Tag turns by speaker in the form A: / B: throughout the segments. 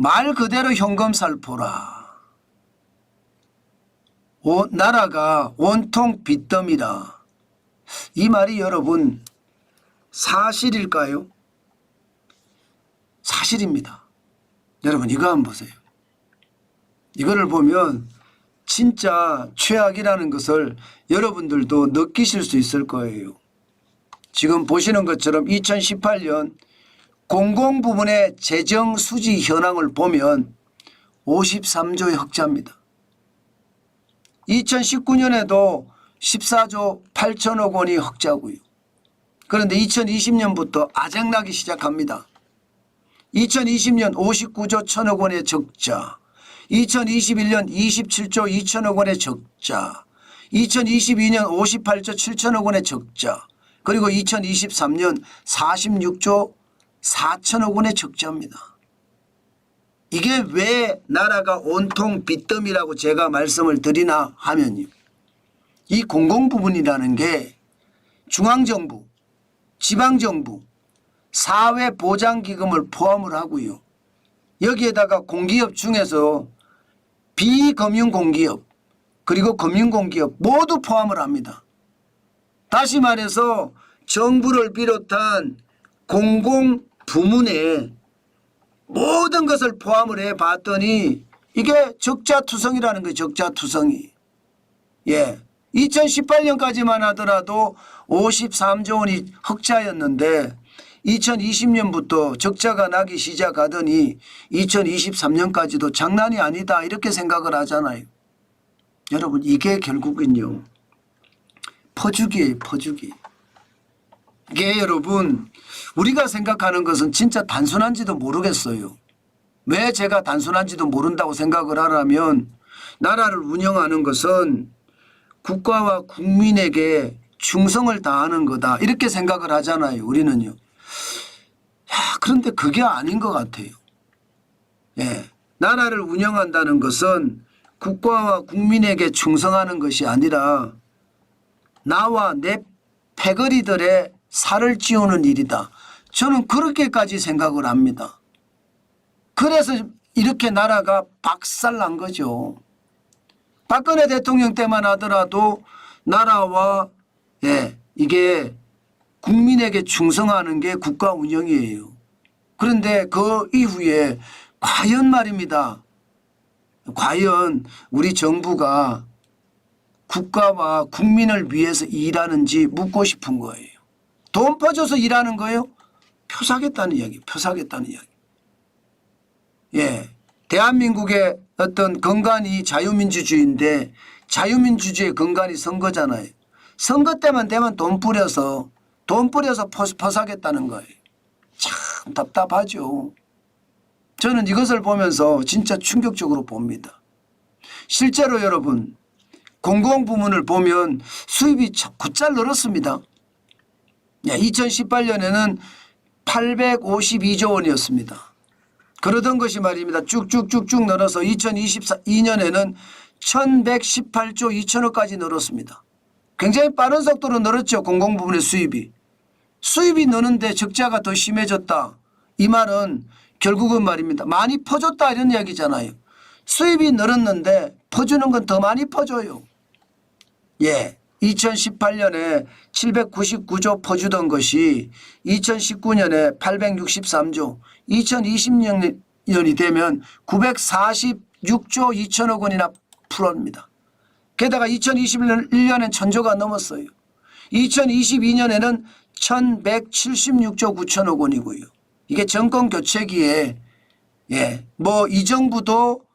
A: 말 그대로 현금 살포라. 나라가 온통 빚더미라. 이 말이 여러분 사실일까요? 사실입니다. 여러분 이거 한번 보세요. 이거를 보면 진짜 최악이라는 것을 여러분들도 느끼실 수 있을 거예요. 지금 보시는 것처럼 2018년 공공부문의 재정 수지 현황을 보면 53조의 흑자입니다. 2019년에도 14조 8천억 원이 흑자고요. 그런데 2020년부터 아작나기 시작합니다. 2020년 59조 1천억 원의 적자, 2021년 27조 2천억 원의 적자, 2022년 58조 7천억 원의 적자, 그리고 2023년 46조 4천억 원의 적자입니다. 이게 왜 나라가 온통 빚더미라고 제가 말씀을 드리나 하면요. 이 공공부문이라는 게 중앙정부, 지방정부, 사회보장기금을 포함을 하고요. 여기에다가 공기업 중에서 비금융공기업 그리고 금융공기업 모두 포함을 합니다. 다시 말해서 정부를 비롯한 공공부문에 모든 것을 포함을 해봤더니 이게 적자투성이라는 거예요. 적자투성이. 예, 2018년까지만 하더라도 53조 원이 흑자였는데 2020년부터 적자가 나기 시작하더니 2023년까지도 장난이 아니다 이렇게 생각을 하잖아요. 여러분 이게 결국은요 퍼주기예요. 퍼주기. 이게 여러분 우리가 생각하는 것은 진짜 단순한지도 모르겠어요. 왜 제가 단순한지도 모른다고 생각을 하라면 나라를 운영하는 것은 국가와 국민에게 충성을 다하는 거다 이렇게 생각을 하잖아요. 우리는요. 그런데 그게 아닌 것 같아요. 예, 나라를 운영한다는 것은 국가와 국민에게 충성하는 것이 아니라 나와 내 패거리들의 살을 찌우는 일이다. 저는 그렇게까지 생각을 합니다. 그래서 이렇게 나라가 박살난 거죠. 박근혜 대통령 때만 하더라도 나라와 이게 국민에게 충성하는 게 국가 운영이에요. 그런데 그 이후에 과연 말입니다. 과연 우리 정부가 국가와 국민을 위해서 일하는지 묻고 싶은 거예요. 돈 퍼줘서 일하는 거예요? 표 사겠다는 이야기, 표 사겠다는 이야기. 예, 대한민국의 어떤 근간이 자유민주주의인데 자유민주주의의 근간이 선거잖아요. 선거 때만 되면 돈 뿌려서 퍼 사겠다는 거예요. 참 답답하죠. 저는 이것을 보면서 진짜 충격적으로 봅니다. 실제로 여러분 공공부문을 보면 수입이 곧잘 늘었습니다. 2018년에는 852조 원이었습니다. 그러던 것이 말입니다. 쭉쭉쭉쭉 늘어서 2022년에는 1118조 2천억까지 늘었습니다. 굉장히 빠른 속도로 늘었죠. 공공부문의 수입이. 수입이 느는데 적자가 더 심해졌다. 이 말은 결국은 말입니다. 많이 퍼줬다 이런 이야기잖아요. 수입이 늘었는데 퍼주는 건 더 많이 퍼줘요. 예, 2018년에 799조 퍼주던 것이 2019년에 863조, 2020년이 되면 946조 2천억 원이나 풀어옵니다. 게다가 2021년엔 1000조가 넘었어요. 2022년에는 1176조 9천억 원이고요. 이게 정권 교체기에 이 정부도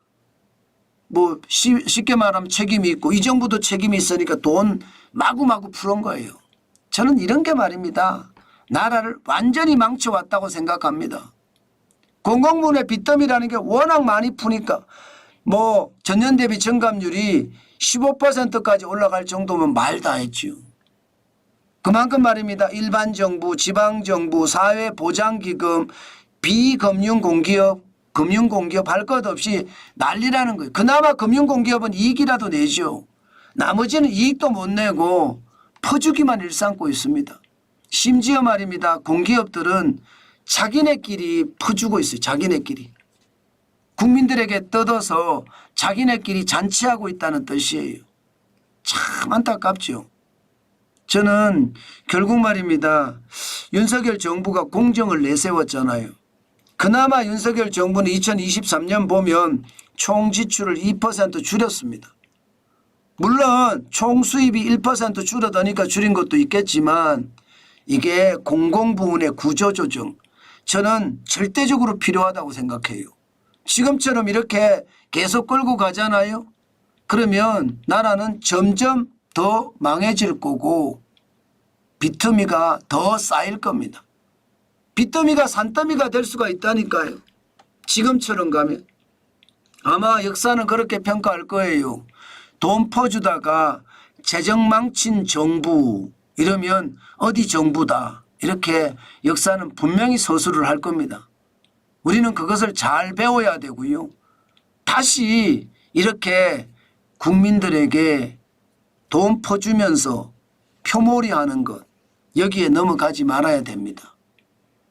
A: 쉽게 말하면 책임이 있고 이 정부도 책임이 있으니까 돈 마구마구 풀은 거예요. 저는 이런 게 말입니다. 나라를 완전히 망쳐왔다고 생각합니다. 공공부문의 빚더미라는 게 워낙 많이 푸니까 전년 대비 증감률이 15%까지 올라갈 정도면 말 다 했죠. 그만큼 말입니다. 일반 정부, 지방정부, 사회보장기금, 비금융공기업, 금융공기업 할 것 없이 난리라는 거예요. 그나마 금융공기업은 이익이라도 내죠. 나머지는 이익도 못 내고 퍼주기만 일삼고 있습니다. 심지어 말입니다. 공기업들은 자기네끼리 퍼주고 있어요. 자기네끼리. 국민들에게 뜯어서 자기네끼리 잔치하고 있다는 뜻이에요. 참 안타깝죠. 저는 결국 말입니다. 윤석열 정부가 공정을 내세웠잖아요. 그나마 윤석열 정부는 2023년 보면 총 지출을 2% 줄였습니다. 물론 총 수입이 1% 줄어드니까 줄인 것도 있겠지만 이게 공공부문의 구조조정, 저는 절대적으로 필요하다고 생각해요. 지금처럼 이렇게 계속 끌고 가잖아요. 그러면 나라는 점점 더 망해질 거고 빚더미가 더 쌓일 겁니다. 빚더미가 산더미가 될 수가 있다니까요. 지금처럼 가면. 아마 역사는 그렇게 평가할 거예요. 돈 퍼주다가 재정 망친 정부 이러면 어디 정부다. 이렇게 역사는 분명히 서술을 할 겁니다. 우리는 그것을 잘 배워야 되고요. 다시 이렇게 국민들에게 돈 퍼주면서 표몰이하는 것 여기에 넘어가지 말아야 됩니다.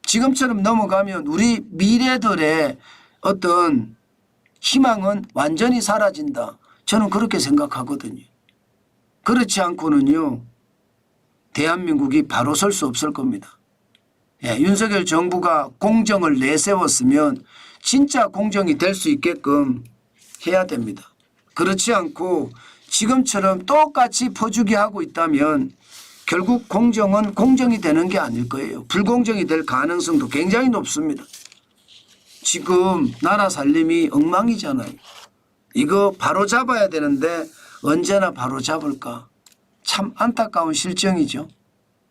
A: 지금처럼 넘어가면 우리 미래들의 어떤 희망은 완전히 사라진다. 저는 그렇게 생각하거든요. 그렇지 않고는요. 대한민국이 바로 설 수 없을 겁니다. 예, 윤석열 정부가 공정을 내세웠으면 진짜 공정이 될 수 있게끔 해야 됩니다. 그렇지 않고 지금처럼 똑같이 퍼주기 하고 있다면 결국 공정은 공정이 되는 게 아닐 거예요. 불공정이 될 가능성도 굉장히 높습니다. 지금 나라 살림이 엉망이잖아요. 이거 바로 잡아야 되는데 언제나 바로 잡을까? 참 안타까운 실정이죠.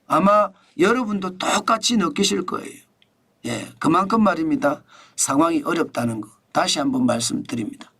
A: 아마 여러분도 똑같이 느끼실 거예요. 예, 그만큼 말입니다. 상황이 어렵다는 거 다시 한번 말씀드립니다.